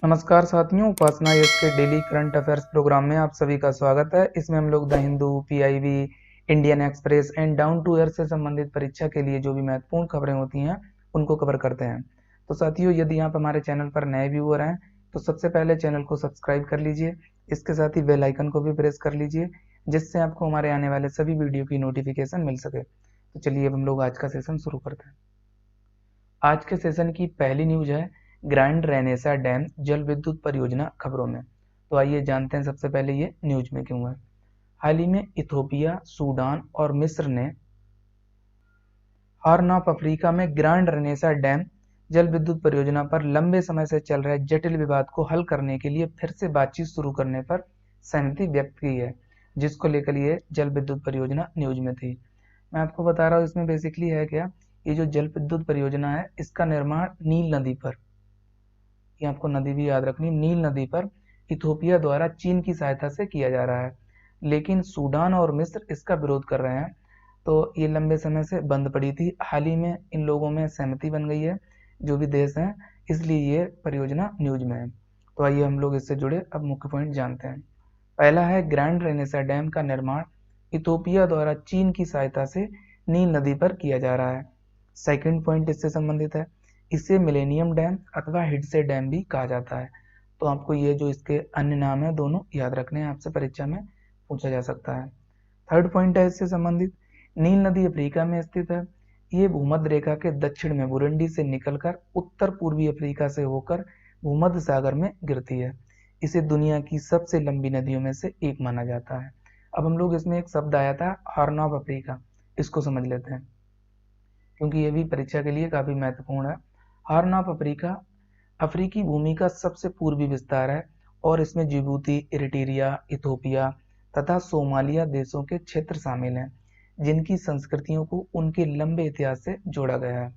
नमस्कार साथियों, उपासना यश के डेली करंट अफेयर्स प्रोग्राम में आप सभी का स्वागत है। इसमें हम लोग the Hindu, PIB, Indian express and down to earth से संबंधित परीक्षा के लिए जो भी महत्वपूर्ण खबरें होती हैं उनको कवर करते हैं। तो साथियों, यदि आप हमारे चैनल पर नए व्यूअर हैं तो सबसे पहले चैनल को सब्सक्राइब कर लीजिए। इसके साथ ही बेल आइकन को भी प्रेस कर लीजिए, जिससे आपको हमारे आने वाले सभी वीडियो की नोटिफिकेशन मिल सके। तो चलिए अब हम लोग आज का सेशन शुरू करते हैं। आज के सेशन की पहली न्यूज है ग्रैंड रेनेसा डैम जल विद्युत परियोजना खबरों में। तो आइए जानते हैं सबसे पहले ये न्यूज में क्यों है। हाल ही में इथोपिया, सूडान और मिस्र ने हॉर्न ऑफ अफ्रीका में ग्रैंड रेनेसा डैम जल विद्युत परियोजना पर लंबे समय से चल रहे जटिल विवाद को हल करने के लिए फिर से बातचीत शुरू करने पर सहमति व्यक्त की है, जिसको लेकर ये जल विद्युत परियोजना न्यूज में थी। मैं आपको बता रहा हूँ इसमें बेसिकली है क्या। ये जो जल विद्युत परियोजना है इसका निर्माण नील नदी पर, ये आपको नदी भी याद रखनी, नील नदी पर इथोपिया द्वारा चीन की सहायता से किया जा रहा है, लेकिन सूडान और मिस्र इसका विरोध कर रहे हैं। तो ये लंबे समय से बंद पड़ी थी, हाल ही में इन लोगों में सहमति बन गई है जो भी देश हैं, इसलिए ये परियोजना न्यूज में है। तो आइए हम लोग इससे जुड़े अब मुख्य पॉइंट जानते हैं। पहला है ग्रैंड रेनेसा डैम का निर्माण इथोपिया द्वारा चीन की सहायता से नील नदी पर किया जा रहा है। सेकंड पॉइंट इससे संबंधित है, इसे मिलेनियम डैम अथवा हिडसे डैम भी कहा जाता है। तो आपको ये जो इसके अन्य नाम है दोनों याद रखने हैं, आपसे परीक्षा में पूछा जा सकता है। थर्ड पॉइंट है इससे संबंधित, नील नदी अफ्रीका में स्थित है। ये भूमध्य रेखा के दक्षिण में बुरुंडी से निकलकर उत्तर पूर्वी अफ्रीका से होकर भूमध्य सागर में गिरती है। इसे दुनिया की सबसे लंबी नदियों में से एक माना जाता है। अब हम लोग इसमें एक शब्द आया था हॉर्न ऑफ अफ्रीका, इसको समझ लेते हैं क्योंकि ये भी परीक्षा के लिए काफी महत्वपूर्ण है। हॉर्न ऑफ अफ्रीका अफ्रीकी भूमि का सबसे पूर्वी विस्तार है और इसमें जिबूती, इरिट्रिया, इथोपिया तथा सोमालिया देशों के क्षेत्र शामिल हैं, जिनकी संस्कृतियों को उनके लंबे इतिहास से जोड़ा गया है।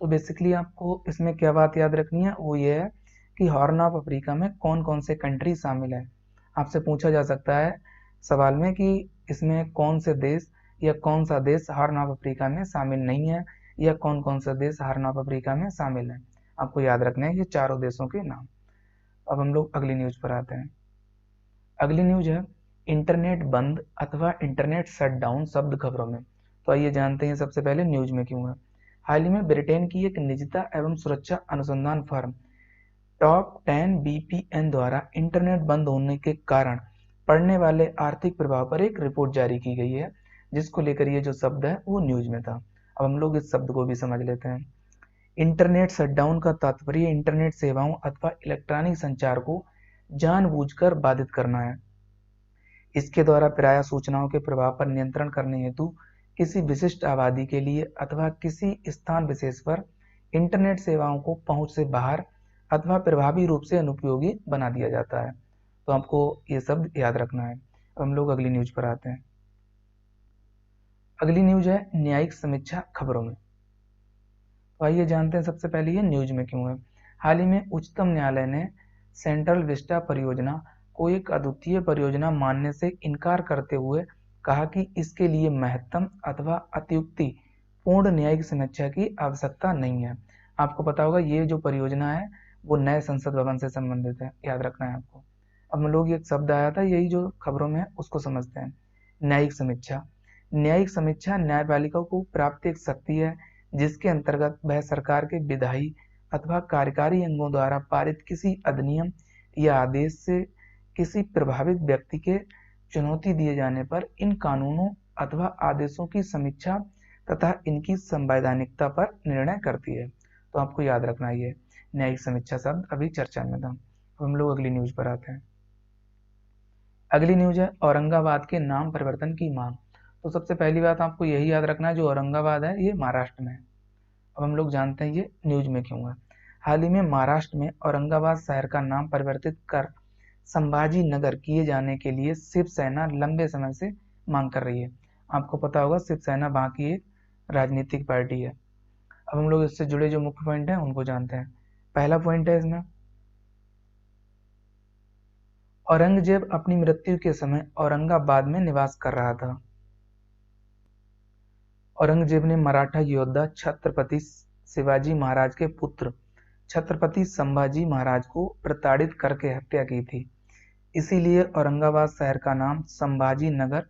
तो बेसिकली आपको इसमें क्या बात याद रखनी है, वो ये है कि हॉर्न ऑफ अफ्रीका में कौन कौन से कंट्री शामिल है। आपसे पूछा जा सकता है सवाल में कि इसमें कौन से देश या कौन सा देश हॉर्न ऑफ अफ्रीका में शामिल नहीं है, या कौन कौन सा देश हॉर्न ऑफ अफ्रीका में शामिल है। आपको याद रखना है ये चारों देशों के नाम। अब हम लोग अगली न्यूज पर आते हैं। अगली न्यूज है इंटरनेट बंद अथवा इंटरनेट शटडाउन शब्द खबरों में। तो आइए जानते हैं सबसे पहले न्यूज में क्यों है। हाल ही में ब्रिटेन की एक निजता एवं सुरक्षा अनुसंधान फर्म टॉप 10 बीपीएन द्वारा इंटरनेट बंद होने के कारण पड़ने वाले आर्थिक प्रभाव पर एक रिपोर्ट जारी की गई है, जिसको लेकर ये जो शब्द है वो न्यूज में था। अब हम लोग इस शब्द को भी समझ लेते हैं। इंटरनेट शटडाउन का तात्पर्य इंटरनेट सेवाओं अथवा इलेक्ट्रॉनिक संचार को जानबूझकर बाधित करना है। इसके द्वारा प्रायः सूचनाओं के प्रवाह पर नियंत्रण करने हेतु किसी विशिष्ट आबादी के लिए अथवा किसी स्थान विशेष पर इंटरनेट सेवाओं को पहुंच से बाहर अथवा प्रभावी रूप से अनुपयोगी बना दिया जाता है। तो आपको ये शब्द याद रखना है। अब हम लोग अगली न्यूज पर आते हैं। अगली न्यूज है न्यायिक समीक्षा खबरों में। तो आइए जानते हैं सबसे पहले ये न्यूज में क्यों है। हाल ही में उच्चतम न्यायालय ने सेंट्रल विस्टा परियोजना को एक अद्वितीय परियोजना मानने से इनकार करते हुए कहा कि इसके लिए महत्तम अथवा अतियुक्ति पूर्ण न्यायिक समीक्षा की आवश्यकता नहीं है। आपको पता होगा ये जो परियोजना है वो नए संसद भवन से संबंधित है, याद रखना है आपको। अब हम लोग एक शब्द आया था यही जो खबरों में है उसको समझते हैं। न्यायिक समीक्षा, न्यायिक समीक्षा न्यायपालिका को प्राप्त एक शक्ति है जिसके अंतर्गत वह सरकार के विधायी अथवा कार्यकारी अंगों द्वारा पारित किसी अधिनियम या आदेश से किसी प्रभावित व्यक्ति के चुनौती दिए जाने पर इन कानूनों अथवा आदेशों की समीक्षा तथा इनकी संवैधानिकता पर निर्णय करती है। तो आपको याद रखना ये न्यायिक समीक्षा शब्द अभी चर्चा में था। अब हम लोग अगली न्यूज पर आते हैं। अगली न्यूज है औरंगाबाद के नाम परिवर्तन की मांग। तो सबसे पहली बात आपको यही याद रखना है, जो औरंगाबाद है ये महाराष्ट्र में है। अब हम लोग जानते हैं ये न्यूज में क्यों है। हाल ही में महाराष्ट्र में औरंगाबाद शहर का नाम परिवर्तित कर संभाजी नगर किए जाने के लिए शिवसेना लंबे समय से मांग कर रही है। आपको पता होगा शिवसेना वहां की एक राजनीतिक पार्टी है। अब हम लोग इससे जुड़े जो मुख्य पॉइंट हैं उनको जानते हैं। पहला पॉइंट है इसमें, औरंगजेब अपनी मृत्यु के समय औरंगाबाद में निवास कर रहा था। औरंगजेब ने मराठा योद्धा छत्रपति शिवाजी महाराज के पुत्र छत्रपति संभाजी महाराज को प्रताड़ित करके हत्या की थी। इसीलिए औरंगाबाद शहर का नाम संभाजी नगर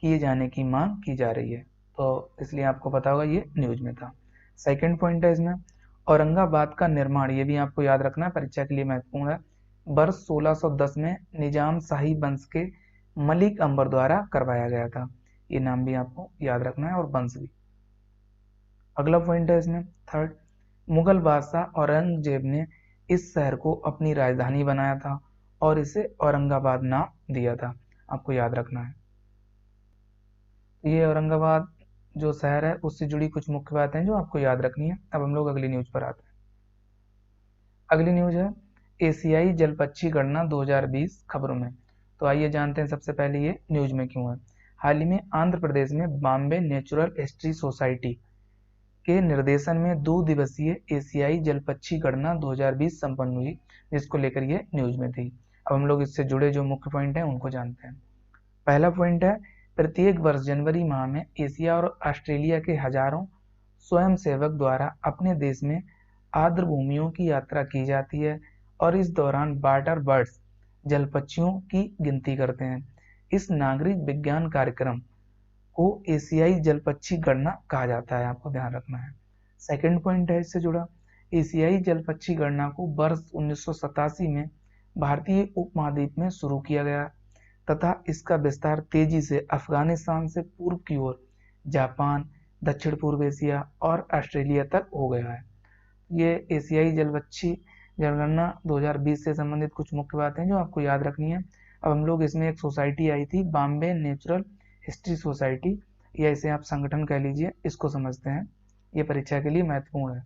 किए जाने की मांग की जा रही है। तो इसलिए आपको पता होगा ये न्यूज में था। सेकंड पॉइंट है इसमें, औरंगाबाद का निर्माण, ये भी आपको याद रखना है, परीक्षा के लिए महत्वपूर्ण है, वर्ष 1610 में निजाम शाही वंश के मलिक अंबर द्वारा करवाया गया था। ये नाम भी आपको याद रखना है और वंश भी। अगला पॉइंट है इसमें थर्ड, मुगल बादशाह औरंगजेब ने इस शहर को अपनी राजधानी बनाया था और इसे औरंगाबाद नाम दिया था। आपको याद रखना है। ये औरंगाबाद जो शहर है उससे जुड़ी कुछ मुख्य बातें जो आपको याद रखनी है। अब हम लोग अगली न्यूज पर आते हैं। अगली न्यूज है एशियाई जलपक्षी गणना 2020 खबरों में। तो आइए जानते हैं सबसे पहले ये न्यूज में क्यों है। हाल ही में आंध्र प्रदेश में बॉम्बे नेचुरल हिस्ट्री सोसाइटी के निर्देशन में 2 दिवसीय एशियाई जलपक्षी गणना 2020 संपन्न हुई, जिसको लेकर ये न्यूज में थी। अब हम लोग इससे जुड़े जो मुख्य पॉइंट हैं उनको जानते हैं। पहला पॉइंट है, प्रत्येक वर्ष जनवरी माह में एशिया और ऑस्ट्रेलिया के हजारों स्वयंसेवक द्वारा अपने देश में आर्द्र भूमियों की यात्रा की जाती है और इस दौरान वाटर बर्ड्स जलपक्षियों की गिनती करते हैं। इस नागरिक विज्ञान कार्यक्रम को एशियाई जलपक्षी गणना कहा जाता है, आपको ध्यान रखना है। सेकंड पॉइंट है इससे जुड़ा, एशियाई जलपक्षी गणना को वर्ष 1987 में भारतीय उपमहाद्वीप में शुरू किया गया तथा इसका विस्तार तेजी से अफगानिस्तान से पूर्व की ओर जापान, दक्षिण पूर्व एशिया और ऑस्ट्रेलिया तक हो गया है। ये एशियाई जलपक्षी जनगणना 2020 से संबंधित कुछ मुख्य बातें जो आपको याद रखनी है। अब हम लोग इसमें एक सोसाइटी आई थी बॉम्बे नेचुरल हिस्ट्री सोसाइटी, या इसे आप संगठन कह लीजिए, इसको समझते हैं। ये परीक्षा के लिए महत्वपूर्ण है।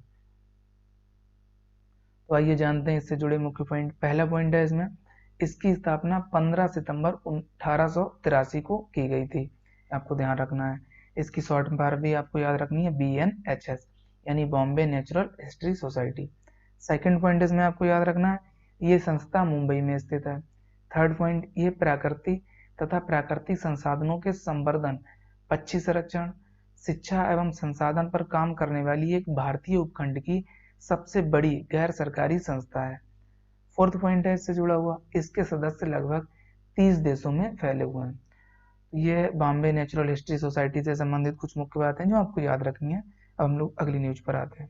तो आइए जानते हैं इससे जुड़े मुख्य पॉइंट। पहला पॉइंट है इसमें, इसकी स्थापना 15 सितंबर 1883 को की गई थी, आपको ध्यान रखना है। इसकी शॉर्ट फॉर्म भी आपको याद रखनी है, BNHS, यानी Bombay natural history society. Second point इसमें आपको याद रखना है, ये संस्था मुंबई में स्थित है। थर्ड पॉइंट, ये प्राकृतिक तथा प्राकृतिक संसाधनों के संवर्धन, पक्षी संरक्षण, शिक्षा एवं संसाधन पर काम करने वाली एक भारतीय उपखंड की सबसे बड़ी गैर सरकारी संस्था है। फोर्थ पॉइंट है इससे जुड़ा हुआ, इसके सदस्य लगभग 30 देशों में फैले हुए हैं। ये बॉम्बे नेचुरल हिस्ट्री सोसाइटी से संबंधित कुछ मुख्य बातें जो आपको याद रखनी है। अब हम लोग अगली न्यूज पर आते हैं।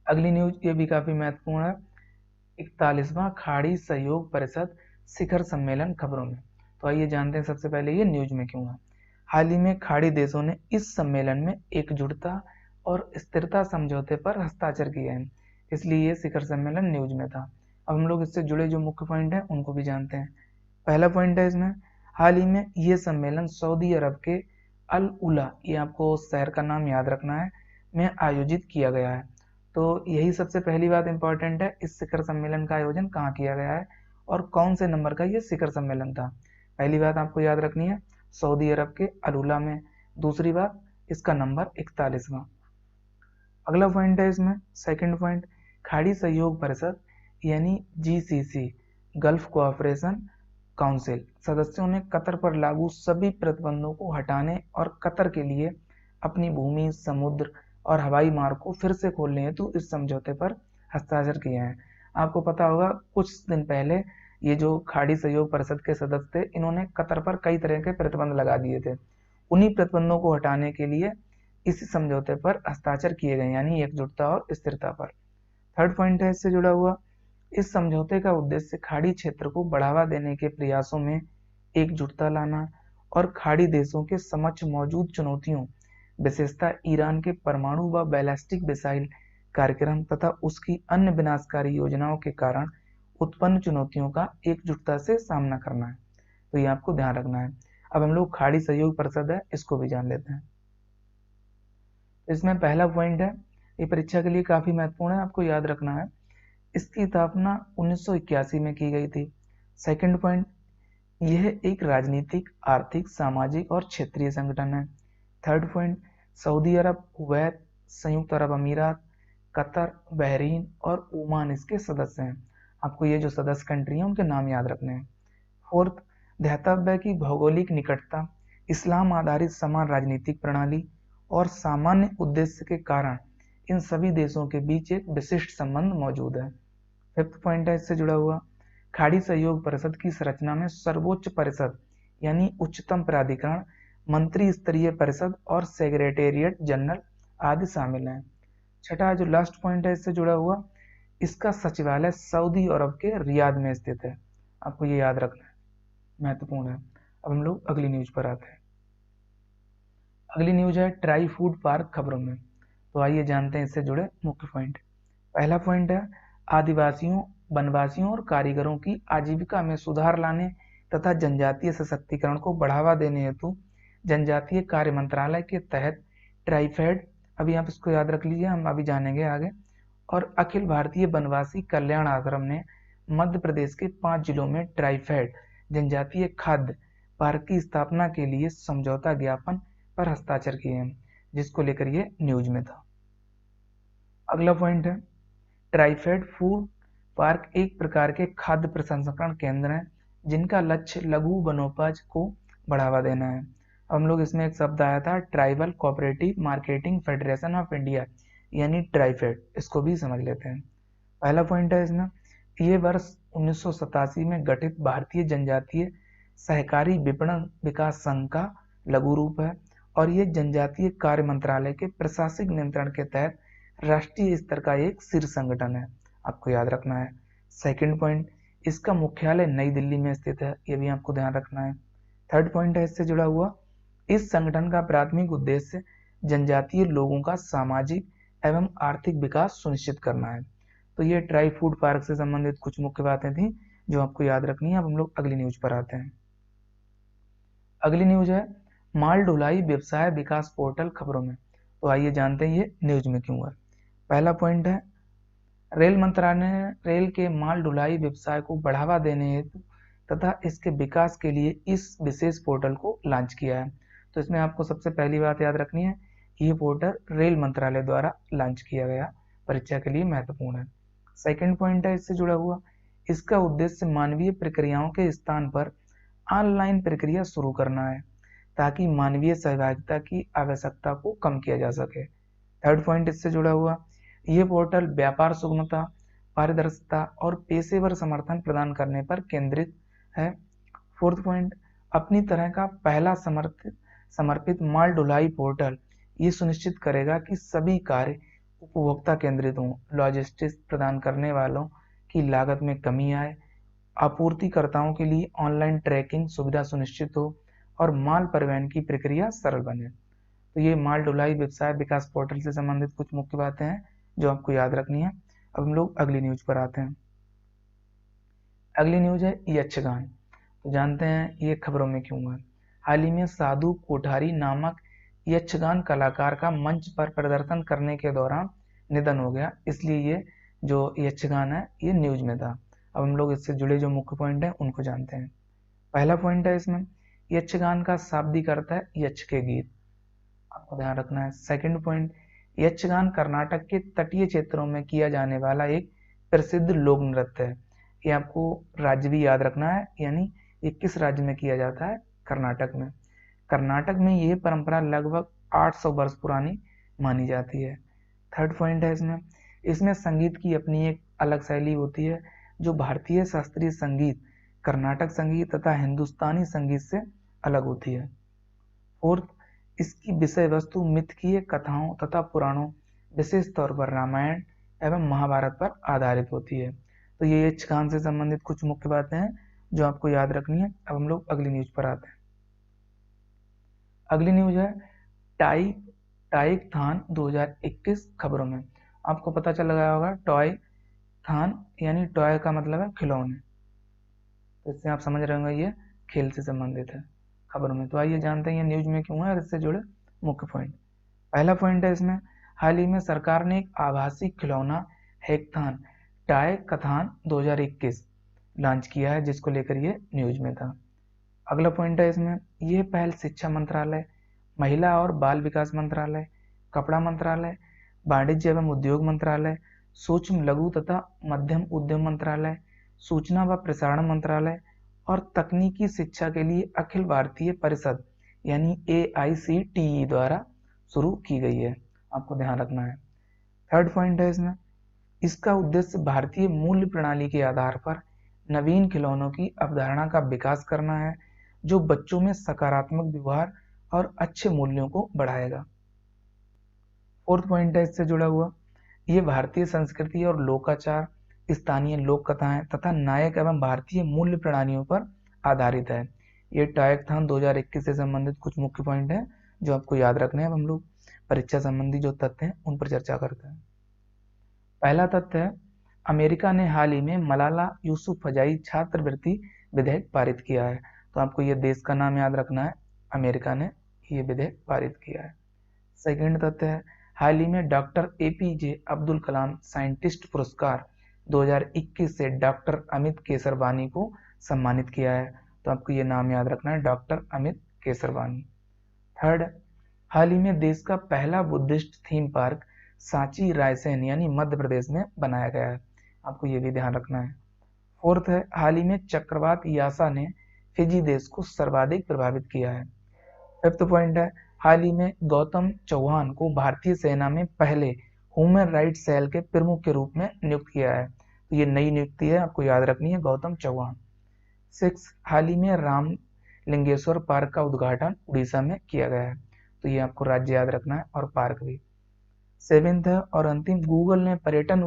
अगली न्यूज ये भी काफी महत्वपूर्ण है, 41वां खाड़ी सहयोग परिषद शिखर सम्मेलन खबरों में। तो आइए जानते हैं सबसे पहले ये न्यूज में क्यों है। हाल ही में खाड़ी देशों ने इस सम्मेलन में एकजुटता और स्थिरता समझौते पर हस्ताक्षर किए हैं, इसलिए ये शिखर सम्मेलन न्यूज में था। अब हम लोग इससे जुड़े जो मुख्य पॉइंट हैं उनको भी जानते हैं। पहला पॉइंट है इसमें, हाल ही में ये सम्मेलन सऊदी अरब के अल उला, ये आपको शहर का नाम याद रखना है, में आयोजित किया गया है। तो यही सबसे पहली बात इंपॉर्टेंट है, इस शिखर सम्मेलन का आयोजन कहाँ किया गया है और कौन से नंबर का ये शिखर सम्मेलन था। पहली बात आपको याद रखनी है, सऊदी अरब के अलुला में। दूसरी बात, इसका नंबर 41वां। अगला पॉइंट है इसमें, सेकंड पॉइंट, खाड़ी सहयोग परिषद यानी GCC, गल्फ कोऑपरेशन काउंसिल सदस्यों ने कतर पर लागू सभी प्रतिबंधों को हटाने और कतर के लिए अपनी भूमि, समुद्र और हवाई मार्ग को फिर से खोलने हेतु इस समझौते पर हस्ताक्षर किए हैं। आपको पता होगा कुछ दिन पहले ये जो खाड़ी सहयोग परिषद के सदस्य थे, इन्होंने कतर पर कई तरह के प्रतिबंध लगा दिए थे। उन्हीं प्रतिबंधों को हटाने के लिए इस समझौते पर हस्ताक्षर किए गए, यानी एकजुटता और स्थिरता पर। थर्ड पॉइंट है इससे जुड़ा हुआ, इस समझौते का उद्देश्य खाड़ी क्षेत्र को बढ़ावा देने के प्रयासों में एकजुटता लाना और खाड़ी देशों के समक्ष मौजूद चुनौतियों, विशेषतः ईरान के परमाणु व बैलिस्टिक मिसाइल कार्यक्रम तथा उसकी अन्य विनाशकारी योजनाओं के कारण उत्पन्न चुनौतियों का एकजुटता से सामना करना है। तो ये आपको ध्यान रखना है। अब हम लोग खाड़ी सहयोग परिषद है, इसको भी जान लेते हैं। इसमें पहला पॉइंट है, ये परीक्षा के लिए काफी महत्वपूर्ण है, आपको याद रखना है। इसकी स्थापना 1981 में की गई थी। सेकंड पॉइंट, यह एक राजनीतिक, आर्थिक, सामाजिक और क्षेत्रीय संगठन है। थर्ड पॉइंट, सऊदी अरब, कुवैत, संयुक्त अरब अमीरात, कतर, बहरीन और ओमान इसके सदस्य हैं। आपको ये जो सदस्य कंट्री हैं उनके नाम याद रखने हैं। फोर्थ, ध्यातव्य की भौगोलिक निकटता, इस्लाम आधारित समान राजनीतिक प्रणाली और सामान्य उद्देश्य के कारण इन सभी देशों के बीच एक विशिष्ट संबंध मौजूद है। फिफ्थ पॉइंट है इससे जुड़ा हुआ, खाड़ी सहयोग परिषद की संरचना में सर्वोच्च परिषद यानी उच्चतम प्राधिकरण, मंत्री स्तरीय परिषद और सेक्रेटेरिएट जनरल आदि शामिल हैं। छठा जो लास्ट पॉइंट है इससे जुड़ा हुआ, इसका सचिवालय सऊदी अरब के रियाद में स्थित है। आपको ये याद रखना है, महत्वपूर्ण है। अब हम लोग अगली न्यूज पर आते हैं। अगली न्यूज है ट्राई फूड पार्क खबरों में। तो आइए जानते हैं इससे जुड़े मुख्य पॉइंट। पहला पॉइंट है आदिवासियों, वनवासियों और कारीगरों की आजीविका में सुधार लाने तथा जनजातीय सशक्तिकरण को बढ़ावा देने हेतु जनजातीय कार्य मंत्रालय के तहत ट्राइफेड, अभी आप इसको याद रख लीजिए, हम अभी जानेंगे आगे, और अखिल भारतीय वनवासी कल्याण आश्रम ने मध्य प्रदेश के 5 जिलों में ट्राइफेड जनजातीय खाद्य पार्क की स्थापना के लिए समझौता ज्ञापन पर हस्ताक्षर किए हैं, जिसको लेकर ये न्यूज में था। अगला पॉइंट है ट्राइफेड फूड पार्क एक प्रकार के खाद्य प्रसंस्करण केंद्र हैं जिनका लक्ष्य लघु वनोपज को बढ़ावा देना है। हम लोग इसमें एक शब्द आया था tribal cooperative marketing federation of India यानी ट्राइफेड, इसको भी समझ लेते हैं। पहला पॉइंट है इसमें, ये वर्ष 1987 में गठित भारतीय जनजातीय सहकारी विपणन विकास संघ का लघु रूप है और ये जनजातीय कार्य मंत्रालय के प्रशासनिक नियंत्रण के तहत राष्ट्रीय स्तर का एक शीर्ष संगठन है। आपको याद रखना है। सेकंड पॉइंट, इसका मुख्यालय नई दिल्ली में स्थित है, ये भी आपको ध्यान रखना है। थर्ड पॉइंट है इससे जुड़ा हुआ, इस संगठन का प्राथमिक उद्देश्य जनजातीय लोगों का सामाजिक एवं आर्थिक विकास सुनिश्चित करना है। तो ये ट्राई फूड पार्क से संबंधित कुछ मुख्य बातें थी जो आपको याद रखनी है। अब हम लोग अगली न्यूज पर आते हैं। अगली न्यूज है माल ढुलाई व्यवसाय विकास पोर्टल खबरों में। तो आइए जानते हैं ये न्यूज में क्यों है। पहला पॉइंट है रेल मंत्रालय ने रेल के माल ढुलाई व्यवसाय को बढ़ावा देने हेतु तथा इसके विकास के लिए इस विशेष पोर्टल को लॉन्च किया है। तो इसमें आपको सबसे पहली बात याद रखनी है, ये पोर्टल रेल मंत्रालय द्वारा लॉन्च किया गया, परीक्षा के लिए महत्वपूर्ण है। सेकंड पॉइंट है इससे जुड़ा हुआ, इसका उद्देश्य मानवीय प्रक्रियाओं के स्थान पर ऑनलाइन प्रक्रिया शुरू करना है ताकि मानवीय सहभागिता की आवश्यकता को कम किया जा सके। थर्ड पॉइंट इससे जुड़ा हुआ, यह पोर्टल व्यापार सुगमता, पारदर्शिता और पेशेवर समर्थन प्रदान करने पर केंद्रित है। फोर्थ पॉइंट, अपनी तरह का पहला समर्पित माल ढुलाई पोर्टल ये सुनिश्चित करेगा कि सभी कार्य उपभोक्ता केंद्रित हों, लॉजिस्टिक्स प्रदान करने वालों की लागत में कमी आए, आपूर्तिकर्ताओं के लिए ऑनलाइन ट्रैकिंग सुविधा सुनिश्चित हो और माल परिवहन की प्रक्रिया सरल बने। तो ये माल ढुलाई व्यवसाय विकास पोर्टल से संबंधित कुछ मुख्य बातें हैं जो आपको याद रखनी है। अब हम लोग अगली न्यूज पर आते हैं। अगली न्यूज है यक्षगान। तो जानते हैं ये खबरों में क्यों है। हाल ही में साधु कोठारी नामक यक्षगान कलाकार का मंच पर प्रदर्शन करने के दौरान निधन हो गया, इसलिए ये जो यक्षगान है ये न्यूज में था। अब हम लोग इससे जुड़े जो मुख्य पॉइंट है उनको जानते हैं। पहला पॉइंट है इसमें, यक्षगान का शाब्दिक अर्थ है यक्ष के गीत, आपको ध्यान रखना है। सेकंड पॉइंट, यक्षगान कर्नाटक के तटीय क्षेत्रों में किया जाने वाला एक प्रसिद्ध लोक नृत्य है। ये आपको राज्य भी याद रखना है, यानी ये किस राज्य में किया जाता है, कर्नाटक में। कर्नाटक में यह परंपरा लगभग 800 वर्ष पुरानी मानी जाती है। थर्ड पॉइंट है इसमें संगीत की अपनी एक अलग शैली होती है जो भारतीय शास्त्रीय संगीत, कर्नाटक संगीत तथा हिंदुस्तानी संगीत से अलग होती है। फोर्थ, इसकी विषय वस्तु मिथकीय कथाओं तथा पुराणों, विशेष तौर पर रामायण एवं महाभारत पर आधारित होती है। तो ये यक्षगान से संबंधित कुछ मुख्य बातें हैं जो आपको याद रखनी है। अब हम लोग अगली न्यूज पर आते हैं। अगली न्यूज है टाइक थान 2021 खबरों में। आपको पता चल गया होगा टॉय थान यानी टॉय का मतलब है खिलौने, तो इससे आप समझ रहे होंगे ये खेल से संबंधित है खबरों में। तो आइए जानते हैं ये न्यूज में क्यों है और इससे जुड़े मुख्य पॉइंट। पहला पॉइंट है इसमें, हाल ही में सरकार ने एक आभासी खिलौना हैकथॉन टाई कथान 2021 लॉन्च किया है, जिसको लेकर ये न्यूज में था। अगला पॉइंट है इसमें, यह पहल शिक्षा मंत्रालय, महिला और बाल विकास मंत्रालय, कपड़ा मंत्रालय, वाणिज्य एवं उद्योग मंत्रालय, सूक्ष्म लघु तथा मध्यम उद्यम मंत्रालय, सूचना व प्रसारण मंत्रालय और तकनीकी शिक्षा के लिए अखिल भारतीय परिषद यानी AICTE द्वारा शुरू की गई है। आपको ध्यान रखना है। थर्ड पॉइंट है इसमें, इसका उद्देश्य भारतीय मूल्य प्रणाली के आधार पर नवीन खिलौनों की अवधारणा का विकास करना है, जो बच्चों में सकारात्मक व्यवहार और अच्छे मूल्यों को बढ़ाएगा। फोर्थ पॉइंट है इससे जुड़ा हुआ, ये भारतीय संस्कृति और लोकाचार, स्थानीय लोक कथाएं तथा नायक एवं भारतीय मूल्य प्रणालियों पर आधारित है। ये टॉयकथॉन 2021 से संबंधित कुछ मुख्य पॉइंट हैं जो आपको याद रखने हैं। अब हम लोग परीक्षा संबंधी जो तथ्य हैं उन पर चर्चा करते हैं। पहला तथ्य है, अमेरिका ने हाल ही में मलाला यूसुफजई छात्रवृत्ति विधेयक पारित किया है। तो आपको ये देश का नाम याद रखना है, अमेरिका ने ये विधेयक पारित किया है। सेकंड तथ्य है, हाल ही में doctor APJ Abdul Kalam scientist पुरस्कार 2021 से डॉक्टर अमित केसरवानी को सम्मानित किया है। तो आपको ये नाम याद रखना है, डॉक्टर अमित केसरवानी। थर्ड, हाल ही में देश का पहला Buddhist theme park Sanchi Raisen यानी मध्य प्रदेश में बनाया गया है। आपको ये भी ध्यान रखना है। फोर्थ है, हाल ही में चक्रवात यासा ने फिजी देश को सर्वाधिक प्रभावित किया है। फिफ्थ पॉइंट है, हाल ही में गौतम चौहान को भारतीय सेना में पहले ह्यूमन राइट्स सेल के प्रमुख के रूप में नियुक्त किया है। तो ये नई नियुक्ति है, आपको याद रखनी है, गौतम चौहान। सिक्स, हाल ही में राम लिंगेश्वर पार्क का उद्घाटन उड़ीसा में किया गया है। तो ये आपको राज्य याद रखना है और पार्क भी। सेवेंथ है और अंतिम, गूगल ने पर्यटन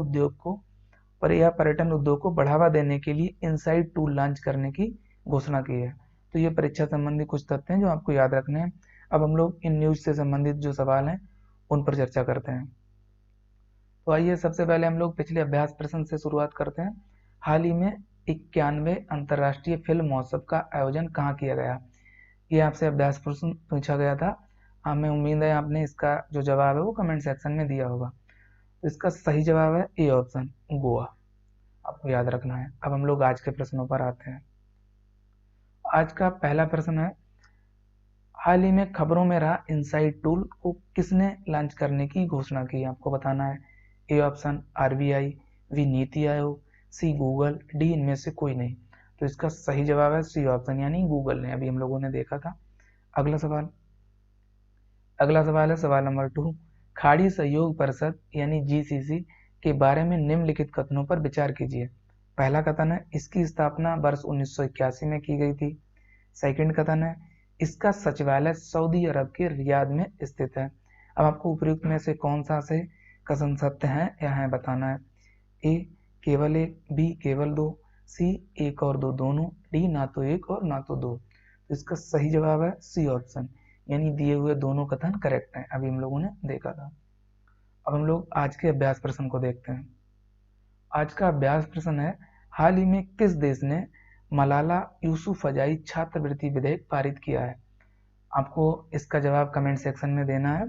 उद्योग को बढ़ावा देने के लिए इनसाइट टूल लॉन्च करने की घोषणा की है। तो ये परीक्षा संबंधी कुछ तथ्य हैं जो आपको याद रखने हैं। अब हम लोग इन न्यूज से संबंधित जो सवाल हैं उन पर चर्चा करते हैं। तो आइए सबसे पहले हम लोग पिछले अभ्यास प्रश्न से शुरुआत करते हैं। हाल ही में 91वें अंतर्राष्ट्रीय फिल्म महोत्सव का आयोजन कहाँ किया गया? ये आपसे अभ्यास प्रश्न पूछा गया था। हमें उम्मीद है आपने इसका जो जवाब है वो कमेंट सेक्शन में दिया होगा। तो इसका सही जवाब है ए ऑप्शन, गोवा। आपको याद रखना है। अब हम लोग आज के प्रश्नों पर आते हैं। आज का पहला प्रश्न है, हाल ही में खबरों में रहा इनसाइट टूल को किसने लॉन्च करने की घोषणा की? आपको बताना है। A option RBI, B NITI Aayog, C Google, D इनमें से कोई नहीं। तो इसका सही जवाब है सी ऑप्शन यानी गूगल ने, अभी हम लोगों ने देखा था। अगला सवाल है सवाल नंबर 2, खाड़ी सहयोग परिषद यानी जीसीसी के बारे में निम्नलिखित कथनों पर विचार कीजिए। पहला कथन है, इसकी स्थापना वर्ष 1981 में की गई थी। सेकंड कथन है, इसका सचिवालय सऊदी अरब के रियाद में स्थित है। अब आपको उपयुक्त में से कौन सा से कथन सत्य है या है बताना है। ए केवल एक, बी केवल दो, सी एक और दो दोनों, डी ना तो एक और ना तो दो। तो इसका सही जवाब है सी ऑप्शन यानी दिए हुए दोनों कथन करेक्ट हैं, अभी हम लोगों ने देखा था। अब हम लोग आज के अभ्यास प्रश्न को देखते हैं। आज का अभ्यास प्रश्न है, हाल ही में किस देश ने मलाला यूसुफजई छात्रवृत्ति विधेयक पारित किया है? आपको इसका जवाब कमेंट सेक्शन में देना है।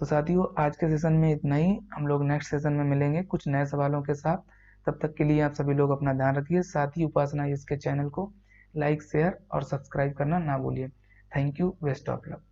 तो साथियों, आज के सेशन में इतना ही। हम लोग नेक्स्ट सेशन में मिलेंगे कुछ नए सवालों के साथ। तब तक के लिए आप सभी लोग अपना ध्यान रखिए। साथ ही उपासना इसके चैनल को लाइक, शेयर और सब्सक्राइब करना ना भूलिए। Thank you, best of luck.